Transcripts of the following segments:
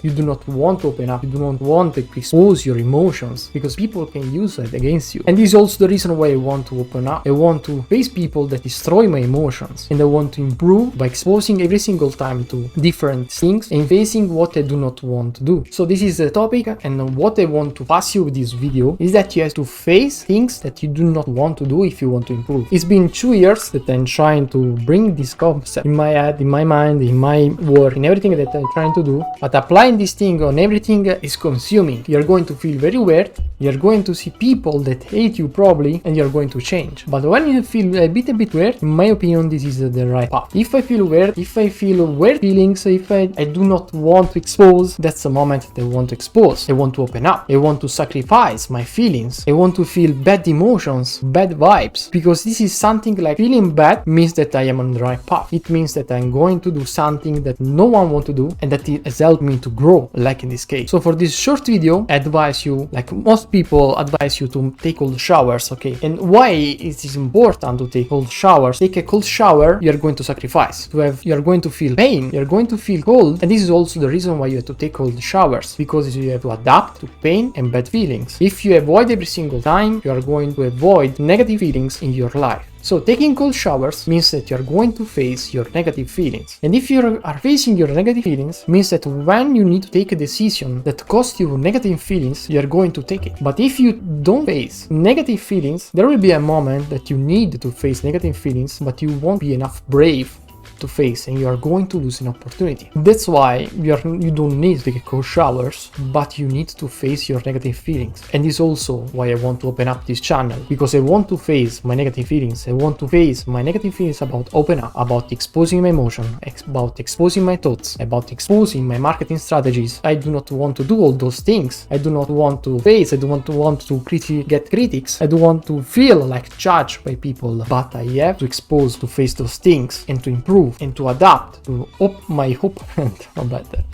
You do not want to open up. You do not want to expose your emotions because people can use it against you. And this is also the reason why I want to open up. I want to face people that destroy my emotions, and I want to improve by exposing every single time to different things and facing what I do not want to do. So this is the topic, and what I want to pass you with this video is that you have to face things that you do not want to do if you want to improve. It's been 2 years that I'm trying to bring this concept in my head, in my mind, in my work, in everything that I'm trying to do, but applying this thing on everything is consuming. You're going to feel very weird, you're going to see people that hate you probably, and you're going to change. But when you feel a bit weird, in my opinion, this is the right path. If I feel weird, if I feel weird feelings, if I do not want to expose, that's the moment that I want to expose. I want to open up. I want to sacrifice my feelings. I want to feel bad emotions, bad vibes, because this is something like feeling bad means that I am on the right path. It means that I'm going to do something that no one wants to do, and that it has helped me to grow, like in this case. So for this short video, I advise you, like most people advise you, to take cold showers, okay? And why it is important to take cold showers? Take a cold shower, you're going to sacrifice. You're going to feel pain, you're going to feel cold, and this is also the reason why you have to take cold showers, because you have to adapt to pain and bad feelings. If you avoid every single time, you are going to avoid negative feelings in your life. So taking cold showers means that you're going to face your negative feelings. And if you are facing your negative feelings, means that when you need to take a decision that costs you negative feelings, you're going to take it. But if you don't face negative feelings, there will be a moment that you need to face negative feelings, but you won't be enough brave to face, and you are going to lose an opportunity. That's why you don't need to take cold showers, but you need to face your negative feelings. And this is also why I want to open up this channel, because I want to face my negative feelings. I want to face my negative feelings about open up, about exposing my emotion, about exposing my thoughts, about exposing my marketing strategies. I do not want to do all those things. I do not want to face, I do not want to get critics. I don't want to feel like judged by people, but I have to expose, to face those things, and to improve, and to adapt to my opponent, or better,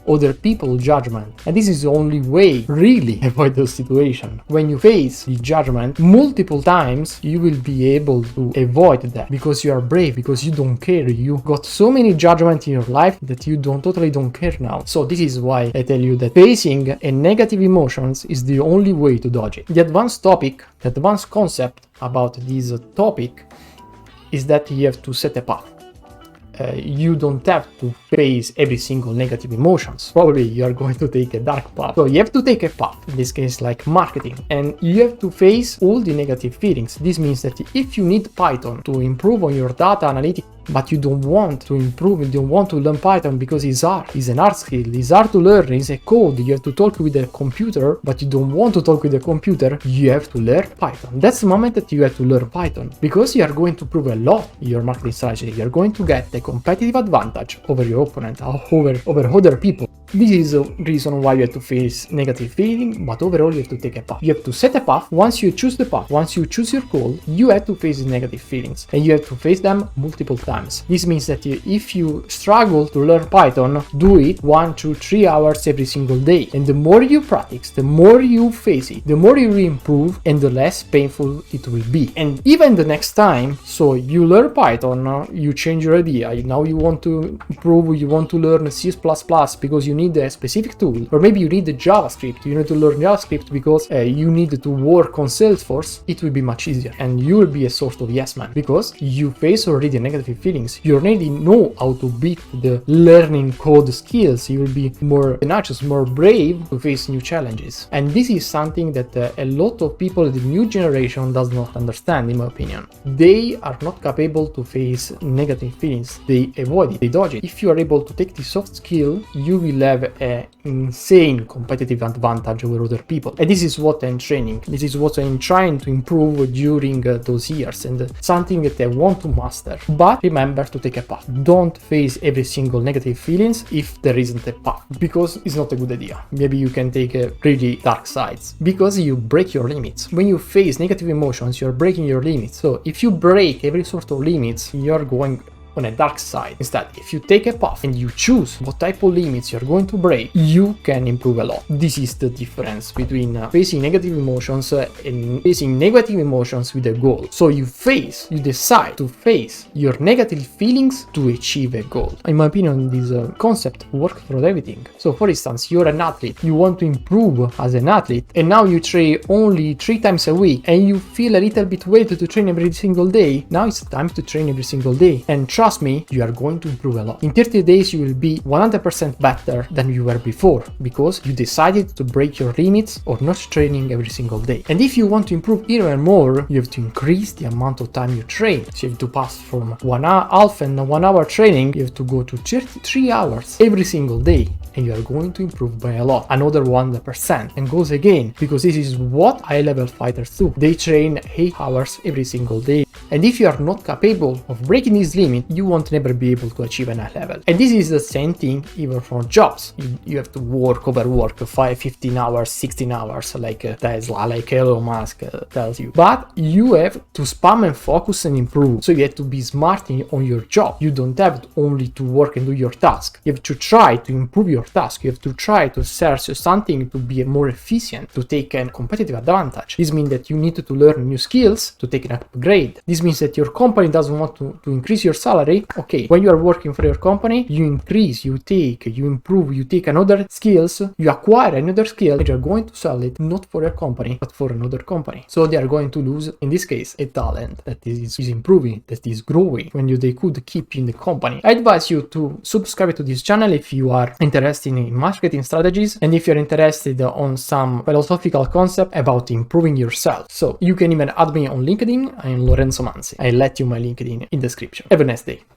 other people's judgment. And this is the only way really avoid those situations. When you face the judgment multiple times, you will be able to avoid that, because you are brave, because you don't care. You got so many judgments in your life that you totally don't care now. So this is why I tell you that facing a negative emotions is the only way to dodge it. The advanced concept about this topic is that you have to set a path. You don't have to face every single negative emotions. Probably you are going to take a dark path. So you have to take a path, in this case like marketing, and you have to face all the negative feelings. This means that if you need Python to improve on your data analytics, but you don't want to improve, you don't want to learn Python because it's hard, it's an hard skill, it's hard to learn, it's a code, you have to talk with a computer, but you don't want to talk with a computer, you have to learn Python. That's the moment that you have to learn Python, because you are going to prove a lot in your marketing strategy. You're going to get a competitive advantage over your opponent, over other people. This is the reason why you have to face negative feeling, but overall you have to take a path. You have to set a path. Once you choose the path, once you choose your goal, you have to face the negative feelings, and you have to face them multiple times. This means that if you struggle to learn Python, do it 1, 2, 3 hours every single day. And the more you practice, the more you face it, the more you will improve, and the less painful it will be. And even the next time, so you learn Python, you change your idea. Now you want to improve, you want to learn C++ because you need a specific tool, or maybe you need the JavaScript. You need to learn JavaScript because you need to work on Salesforce. It will be much easier, and you will be a sort of yes man, because you face already negative feelings. You already know how to beat the learning code skills. You will be more tenacious, more brave to face new challenges. And this is something that a lot of people, the new generation, does not understand, in my opinion. They are not capable to face negative feelings. They avoid it, they dodge it. If you are able to take this soft skill, you will have an insane competitive advantage over other people. And this is what I'm training. This is what I'm trying to improve during those years, and something that I want to master. But remember to take a path. Don't face every single negative feelings if there isn't a path, because it's not a good idea. Maybe you can take a pretty dark sides, because you break your limits. When you face negative emotions, you're breaking your limits. So if you break every sort of limits, you're going on a dark side. Instead, if you take a path and you choose what type of limits you're going to break, you can improve a lot. This is the difference between facing negative emotions and facing negative emotions with a goal. So you decide to face your negative feelings to achieve a goal. In my opinion, this concept works for everything. So for instance, you're an athlete, you want to improve as an athlete, and now you train only 3 times a week and you feel a little bit weighted to train every single day. Now it's time to train every single day, and trust me, you are going to improve a lot. In 30 days you will be 100% better than you were before, because you decided to break your limits of not training every single day. And if you want to improve even more, you have to increase the amount of time you train. So you have to pass from 1 hour, half and 1 hour training, you have to go to 33 hours every single day, and you are going to improve by a lot, another 100%, and goes again, because this is what high level fighters do. They train 8 hours every single day. And if you are not capable of breaking this limit, you won't never be able to achieve an high level. And this is the same thing even for jobs. You have to overwork 15 hours, 16 hours, like Tesla, like Elon Musk tells you. But you have to spam and focus and improve. So you have to be smart on your job. You don't have only to work and do your task. You have to try to improve your task. You have to try to search something to be more efficient, to take a competitive advantage. This means that you need to learn new skills to take an upgrade. This means that your company doesn't want to increase your salary. Okay, when you are working for your company, you increase, you improve, you take another skills, you acquire another skill, and you're going to sell it not for your company, but for another company. So they are going to lose, in this case, a talent that is improving, that is growing, when they could keep you in the company. I advise you to subscribe to this channel if you are interested in marketing strategies, and if you're interested on some philosophical concept about improving yourself. So you can even add me on LinkedIn. I'm Lorenzo Manzi. I'll let you my LinkedIn in description. Have a nice day.